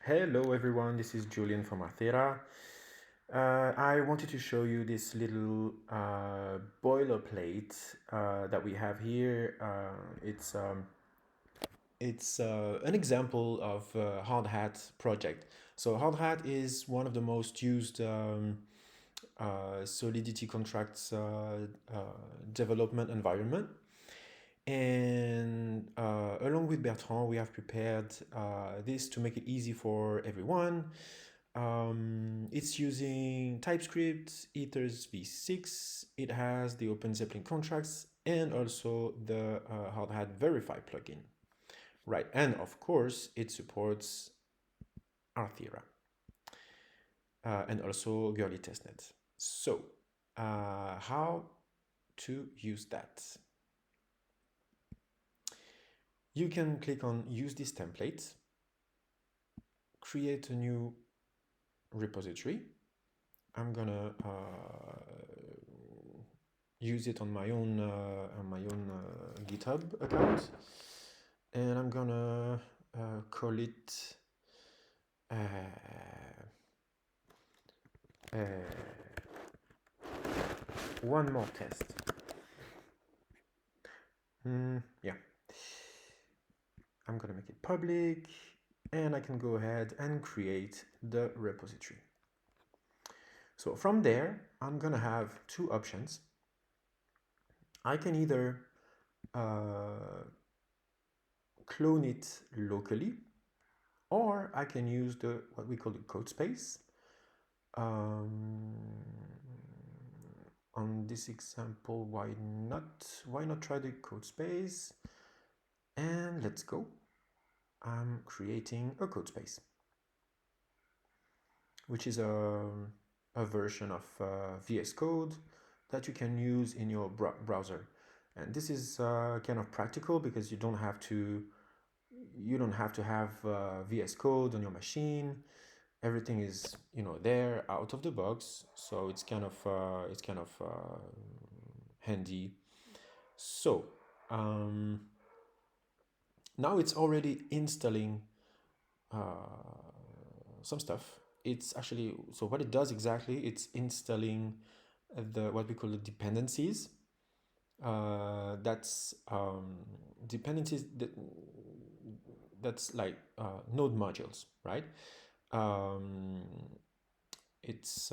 Hello everyone, this is Julian from Arthera. I wanted to show you this little boilerplate that we have here. It's an example of Hardhat project. So Hardhat is one of the most used Solidity contracts development environment. And along with Bertrand, we have prepared this to make it easy for everyone. It's using TypeScript, Ethers v6. It has the Open Zeppelin contracts and also the Hardhat Verify plugin. Right, and of course, it supports Arthera and also Girly Testnet. So, how to use that? You can click on Use this template, create a new repository. I'm gonna use it on my own GitHub account, and I'm gonna call it one more test. Yeah, I'm gonna make it public, and I can go ahead and create the repository. So from there, I'm gonna have two options. I can either clone it locally, or I can use the what we call the code space. On this example, why not try the code space? And let's go. I'm creating a code space, which is a version of VS Code that you can use in your browser. And this is kind of practical because you don't have to have VS Code on your machine. Everything is there out of the box, so it's kind of handy. So now it's already installing some stuff. It's actually, so what it does exactly, it's installing the what we call the dependencies. That's dependencies that's like node modules, right? It's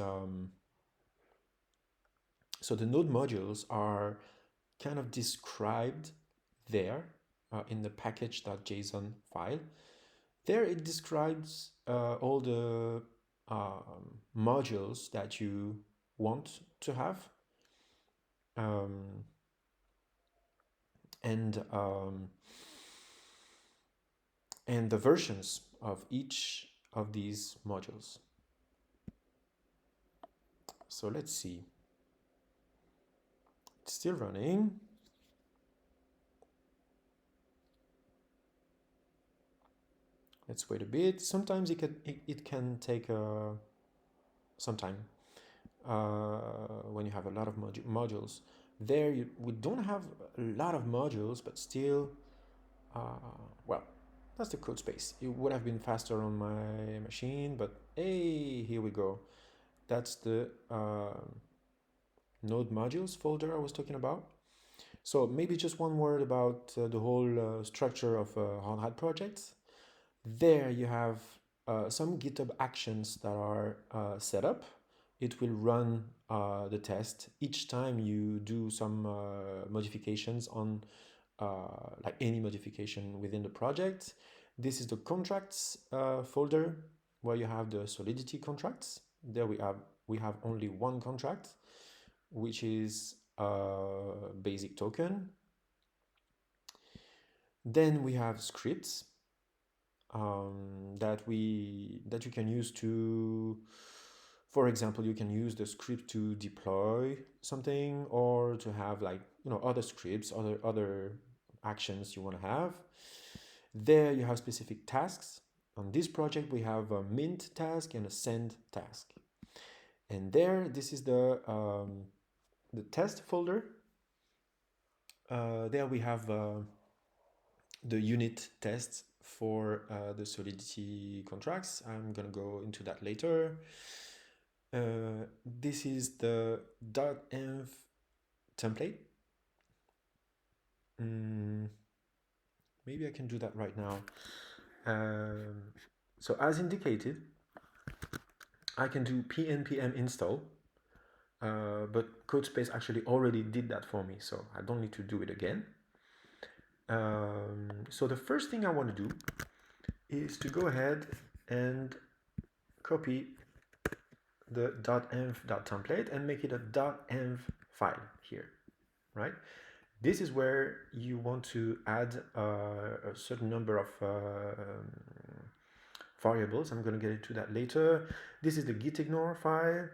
so the node modules are kind of described there in the package.json file. There it describes all the modules that you want to have, and the versions of each of these modules. So let's see. It's still running. Let's wait a bit. Sometimes it can take some time when you have a lot of modules. There we don't have a lot of modules, but still, well, that's the code space. It would have been faster on my machine, but hey, here we go. That's the node modules folder I was talking about. So maybe just one word about the whole structure of Hardhat projects. There you have some GitHub actions that are set up. It will run the test each time you do some modifications on like any modification within the project. This is the contracts folder where you have the Solidity contracts. There we have only one contract, which is a basic token. Then we have scripts that you can use to, for example, you can use the script to deploy something, or to have like other scripts, other actions you want to have. There you have specific tasks. On this project we have a mint task and a send task, and there this is the test folder. There we have the unit tests for the Solidity contracts. I'm gonna go into that later. This is the .env template. Maybe I can do that right now. So as indicated, I can do pnpm install, but CodeSpace actually already did that for me, so I don't need to do it again. So the first thing I want to do is to go ahead and copy the .env.template and make it a .env file here, right? This is where you want to add a certain number of variables. I'm going to get into that later. This is the gitignore file,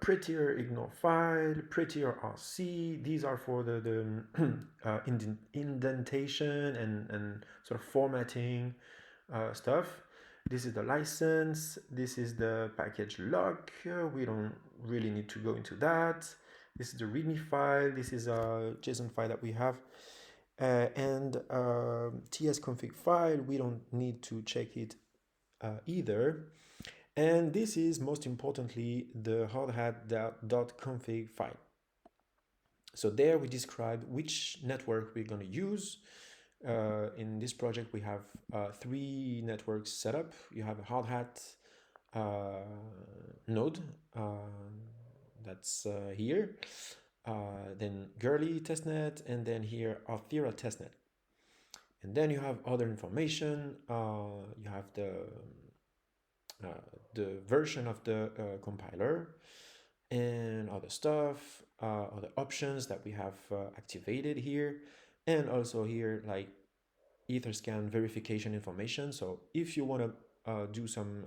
prettier ignore file, prettier RC. These are for the indentation and sort of formatting stuff. This is the license. This is the package lock. We don't really need to go into that. This is the README file. This is a JSON file that we have. And tsconfig file, we don't need to check it either. And this is most importantly the hardhat.config file. So there we describe which network we're going to use. In this project we have 3 networks set up. You have a Hardhat node that's here, then Gurley testnet, and then here Arthira testnet. And then you have other information. You have the version of the compiler and other stuff, other options that we have activated here, and also here like Etherscan verification information. So if you want to do some,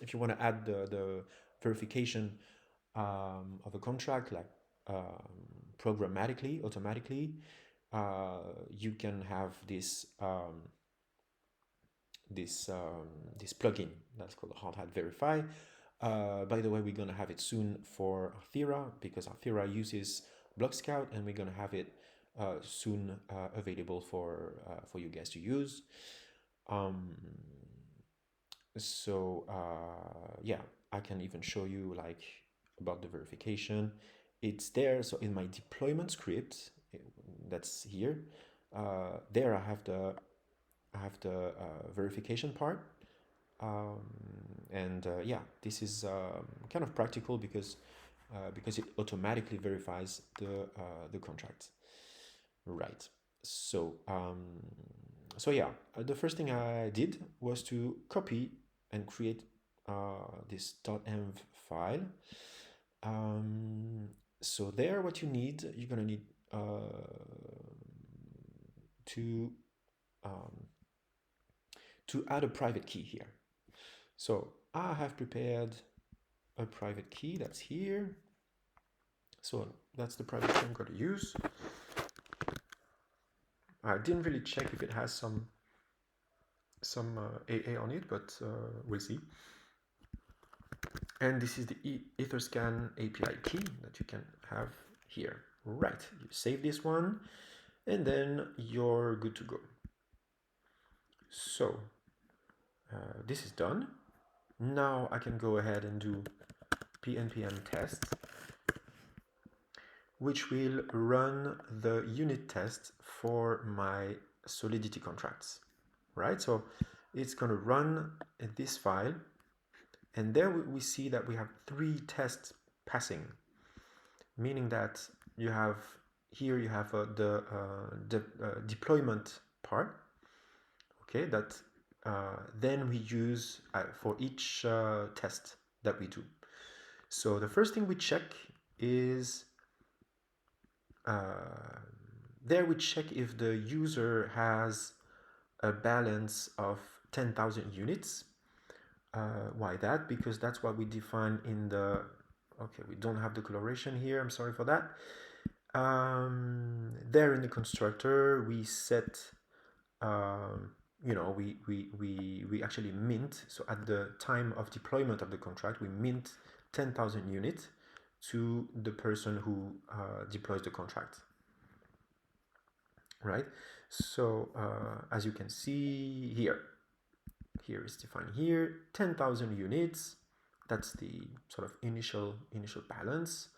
if you want to add the verification of a contract like programmatically, automatically, you can have this this plugin that's called Hardhat Verify. By the way, we're going to have it soon for Arthira because Arthira uses Block Scout, and we're going to have it soon available for you guys to use. Yeah, I can even show you like about the verification. It's there. So in my deployment script, that's here. There I have the verification part. Yeah, this is kind of practical because it automatically verifies the contract, right? So yeah, the first thing I did was to copy and create this .env file. So there, what you need, you're gonna need to add a private key here. So I have prepared a private key that's here. So that's the private key I'm going to use. I didn't really check if it has some AA on it, but we'll see. And this is the Etherscan API key that you can have here. Right, you save this one, and then you're good to go. So this is done. Now I can go ahead and do pnpm test, which will run the unit test for my Solidity contracts, right? So it's going to run this file, and there we see that we have 3 tests passing, meaning that you have here you have the deployment part, okay, that then we use for each test that we do. So the first thing we check is there we check if the user has a balance of 10,000 units. Why that? Because that's what we define in the, okay, we don't have the declaration here, I'm sorry for that. There in the constructor we set, you know, we actually mint, so at the time of deployment of the contract we mint 10,000 units to the person who deploys the contract, right? So as you can see here is defined here, 10,000 units. That's the sort of initial balance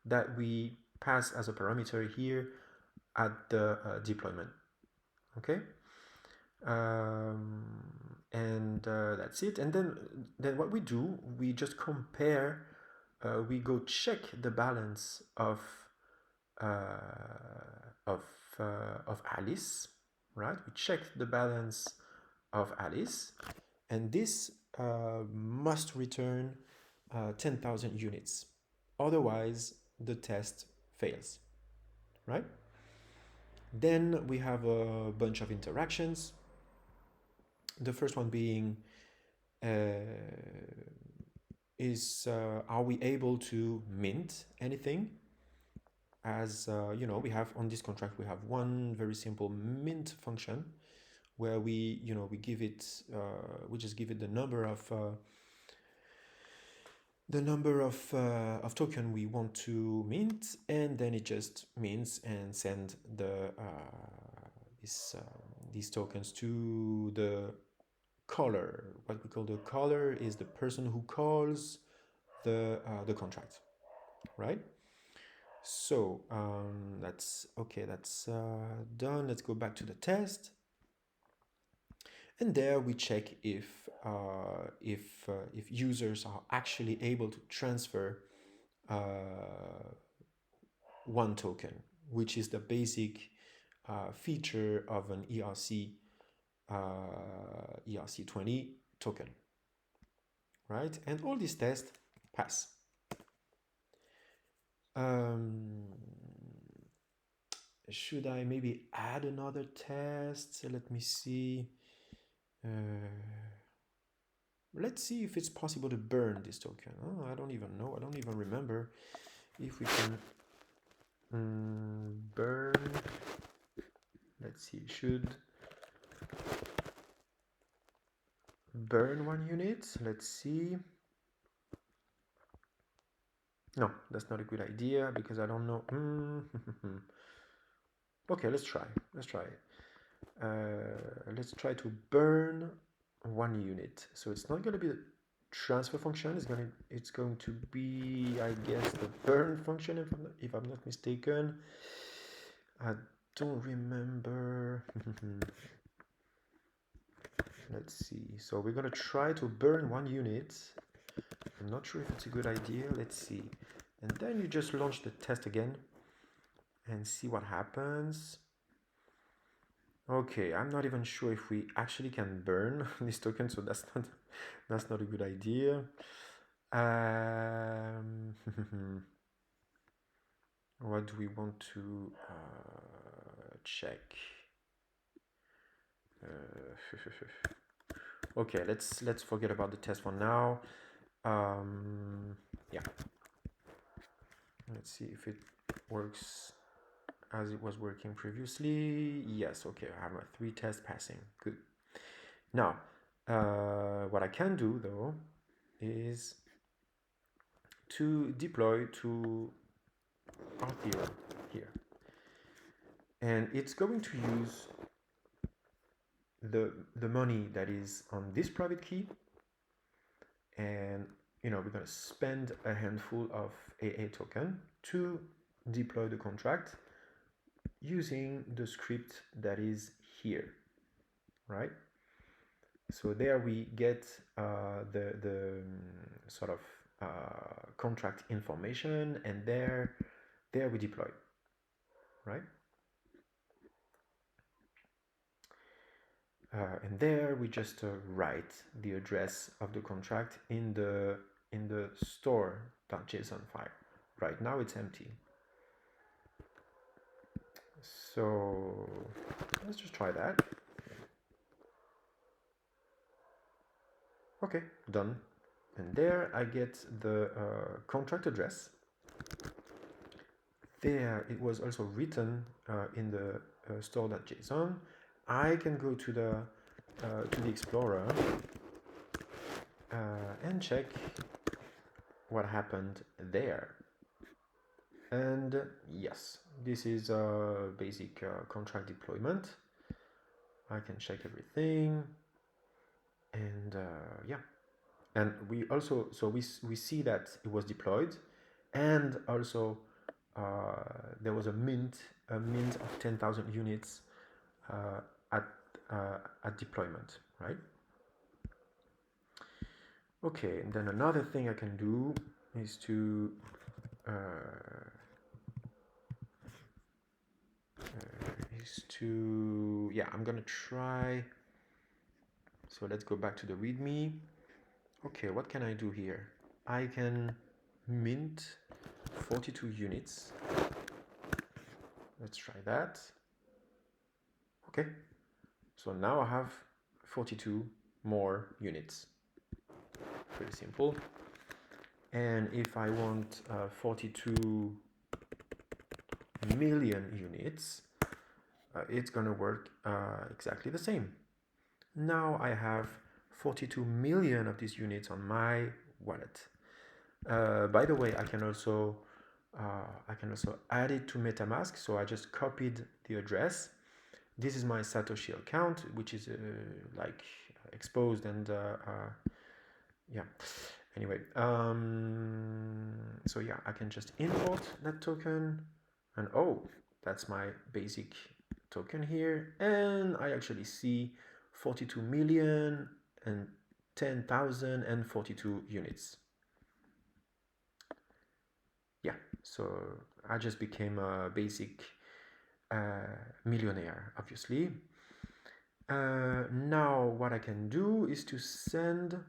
that we pass as a parameter here at the deployment. Okay, and that's it. And then what we do, we just compare. We go check the balance of of Alice, right? We check the balance of Alice, and this must return 10,000 units. Otherwise, the test fails, right? Then we have a bunch of interactions. The first one being is are we able to mint anything? As you know, we have on this contract, we have one very simple mint function where we give it we just give it the number of token we want to mint, and then it just mints and send the these tokens to the caller. What we call the caller is the person who calls the contract, right? So that's okay. That's done. Let's go back to the test, and there we check if users are actually able to transfer one token, which is the basic feature of an ERC20 token, right? And all these tests pass. Should I maybe add another test? Let me see. Let's see if it's possible to burn this token. Oh, I don't even know. I don't even remember if we can burn. Let's see. Should burn one unit. Let's see. No, that's not a good idea because I don't know. Okay, let's try. Let's try it. Let's try to burn one unit. So it's not going to be the transfer function. It's going to be, I guess, the burn function, if I'm not mistaken. I don't remember. Let's see. So we're going to try to burn one unit. I'm not sure if it's a good idea. Let's see. And then you just launch the test again and see what happens. Okay, I'm not even sure if we actually can burn this token, so that's not a good idea. What do we want to check? Okay, let's forget about the test for now. Yeah. Let's see if it works as it was working previously. Yes, okay, I have my 3 tests passing. Good. Now, what I can do though is to deploy to R0 here. And it's going to use the money that is on this private key, and we're going to spend a handful of AA token to deploy the contract using the script that is here, right? So there we get the sort of contract information, and there we deploy, right? And there we just write the address of the contract in the store.json file. Right now it's empty. So let's just try that. Okay, done. And there I get the contract address. There it was also written in the store.json. I can go to the Explorer and check what happened there. And yes, this is a basic contract deployment. I can check everything, and yeah, and we also, so we see that it was deployed, and also there was a mint of 10,000 units at deployment, right? Okay, and then another thing I can do is to yeah, I'm gonna try. So let's go back to the README. Okay, what can I do here? I can mint 42 units. Let's try that. Okay, so now I have 42 more units. Pretty simple. And if I want 42 million units, it's gonna work exactly the same. Now I have 42 million of these units on my wallet. By the way, I can also add it to MetaMask. So I just copied the address. This is my Satoshi account, which is like exposed and yeah. Anyway, so yeah, I can just import that token, and oh, that's my basic token here, and I actually see 42 million and 10,042 units. Yeah, so I just became a basic millionaire, obviously. Now what I can do is to send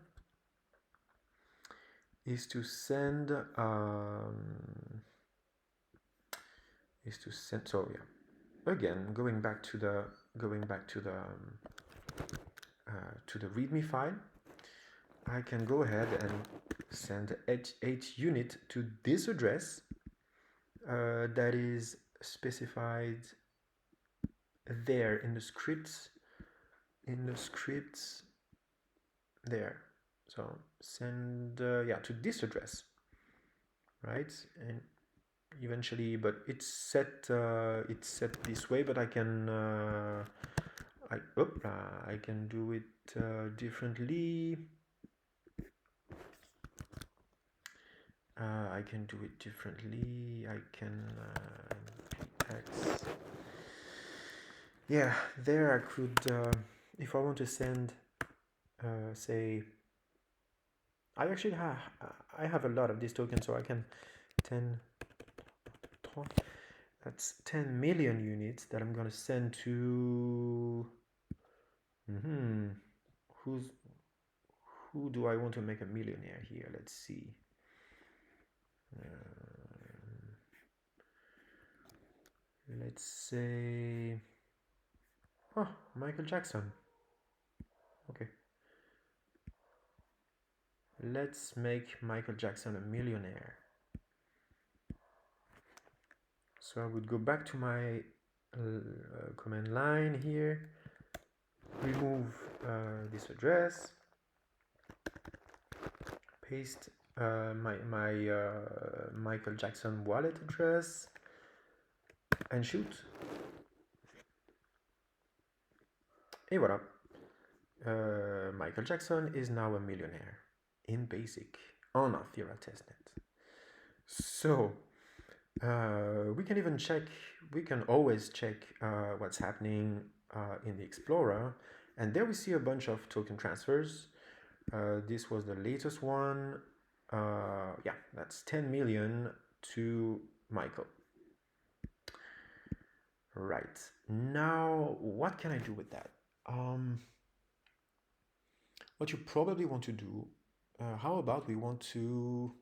so yeah, again going back to the README file, I can go ahead and send 8 unit to this address that is specified there in the scripts there. So send yeah, to this address, right? And eventually, but it's set this way, but I can I can do it differently. I can do it differently. I can X. Yeah, there I could if I want to send say, I actually have a lot of these tokens, so I can 10 that's 10 million units that I'm gonna send to who do I want to make a millionaire here? Let's see. Let's say Michael Jackson. Okay, let's make Michael Jackson a millionaire. So I would go back to my command line here, remove this address, paste my Michael Jackson wallet address, and shoot. Et voilà. Michael Jackson is now a millionaire in BASIC on Auth0 testnet. So we can even check, we can always check what's happening in the Explorer, and there we see a bunch of token transfers. This was the latest one. Yeah, that's 10 million to Michael. Right, now what can I do with that? What you probably want to do, how about we want to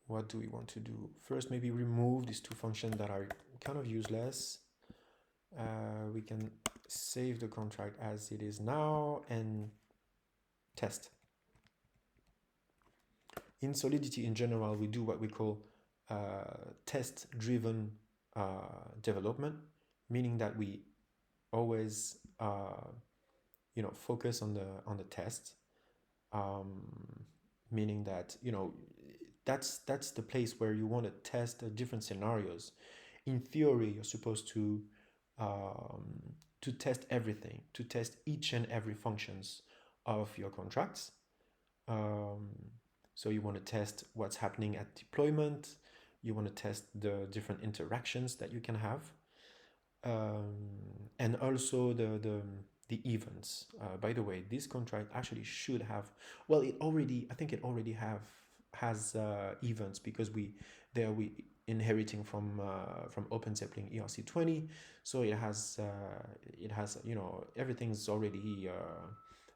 what do we want to do? First, maybe remove these two functions that are kind of useless. We can save the contract as it is now and test. In Solidity in general, we do what we call test-driven development, meaning that we always focus on the test, meaning that that's the place where you want to test different scenarios. In theory, you're supposed to to test everything, to test each and every functions of your contracts. So you want to test what's happening at deployment. You want to test the different interactions that you can have, and also the events. By the way, this contract actually should have. Well, I think it already has events because we inheriting from OpenZeppelin ERC20, so it has everything's already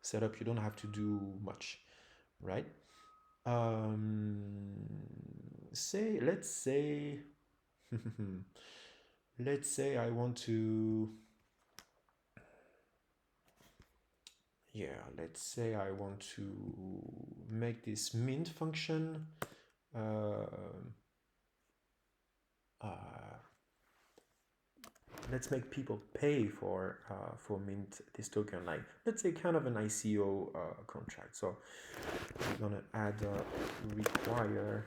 set up. You don't have to do much, right? Let's say let's say I want to let's say I want to make this mint function let's make people pay for mint this token, like let's say kind of an ICO contract. So we're gonna add require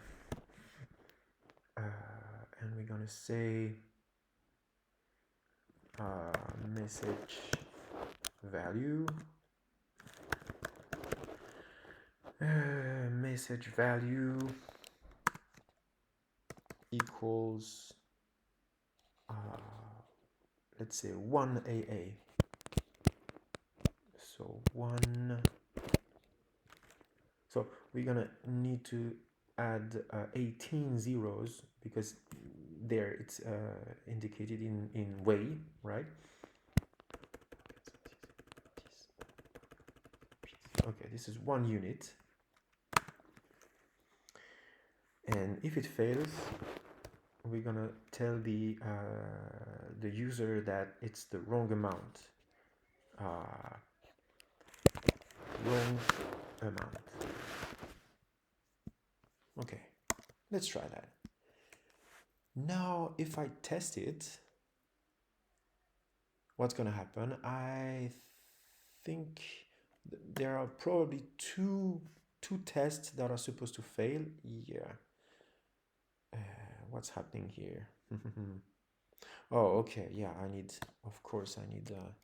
and we're gonna say message value equals let's say 1 AA. So 1. So we're gonna need to add 18 zeros because there it's indicated in way, right? Okay, this is 1 unit. And if it fails, we're gonna tell the user that it's the wrong amount. Wrong amount. Okay, let's try that. Now, if I test it, what's gonna happen? I think there are probably two tests that are supposed to fail. Yeah. What's happening here? Oh, okay. Yeah, of course, I need a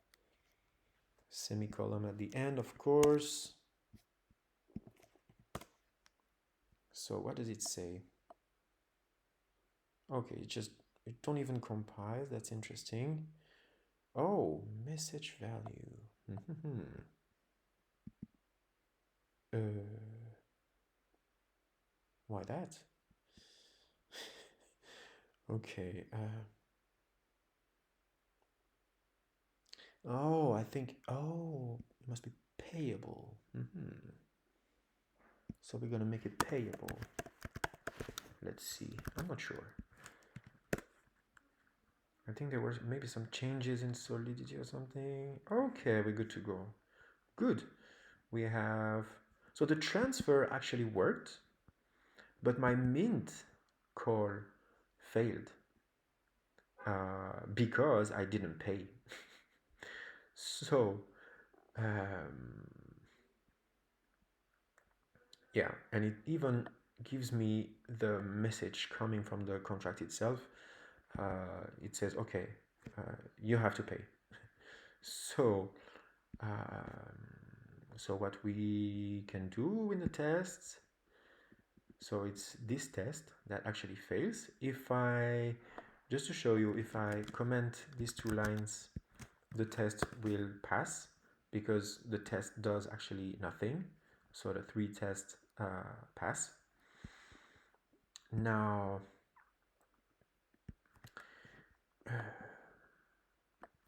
semicolon at the end, of course. So what does it say? Okay, it don't even compile. That's interesting. Oh, message value. Why that? Okay. Oh, I think. Oh, it must be payable. So we're gonna make it payable. Let's see. I'm not sure. I think there were maybe some changes in Solidity or something. Okay, we're good to go. Good. We have. So the transfer actually worked, but my mint call failed because I didn't pay. So yeah, and it even gives me the message coming from the contract itself. It says, okay, you have to pay. So what we can do in the tests, so it's this test that actually fails. If I, just to show you, if I comment these 2 lines, the test will pass because the test does actually nothing. So the 3 tests pass. Now,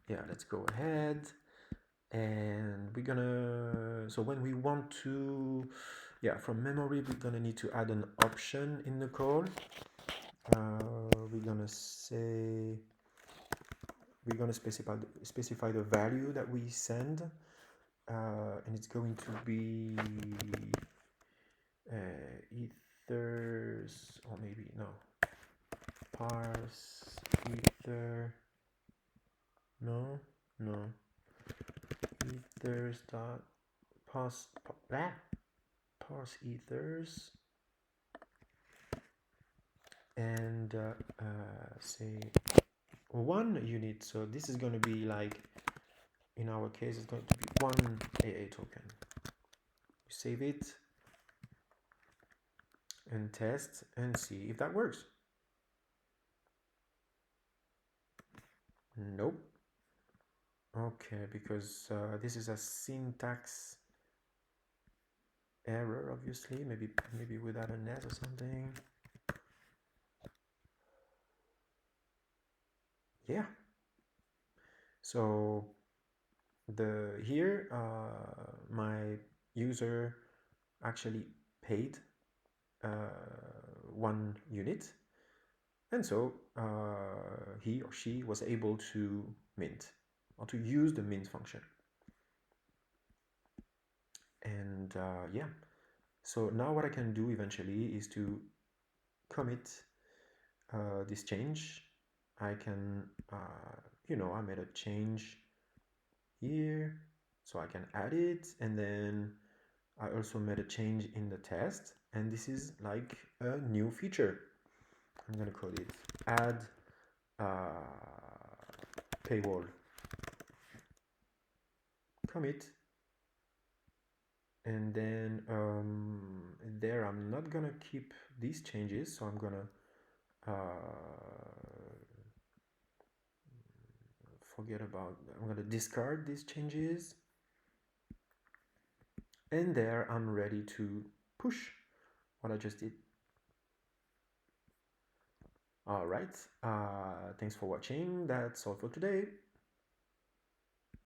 yeah, let's go ahead and we're gonna, so when we want to, from memory, we're gonna need to add an option in the call. We're gonna say, we're gonna specify the value that we send, and it's going to be ethers, or maybe no, parse ether, no, ethers dot parse ethers, and say 1 unit. So this is going to be like in our case it's going to be one AA token. You save it and test and see if that works. Nope. Okay, because this is a syntax error, obviously. Maybe without an S or something. Yeah. So here my user actually paid 1 unit, and so he or she was able to mint or to use the mint function. And yeah, so now what I can do eventually is to commit this change. I can I made a change here, so I can add it, and then I also made a change in the test, and this is like a new feature. I'm gonna call it add paywall commit, and then there I'm not gonna keep these changes, so I'm gonna I'm gonna discard these changes, and there I'm ready to push what I just did. All right, thanks for watching. That's all for today.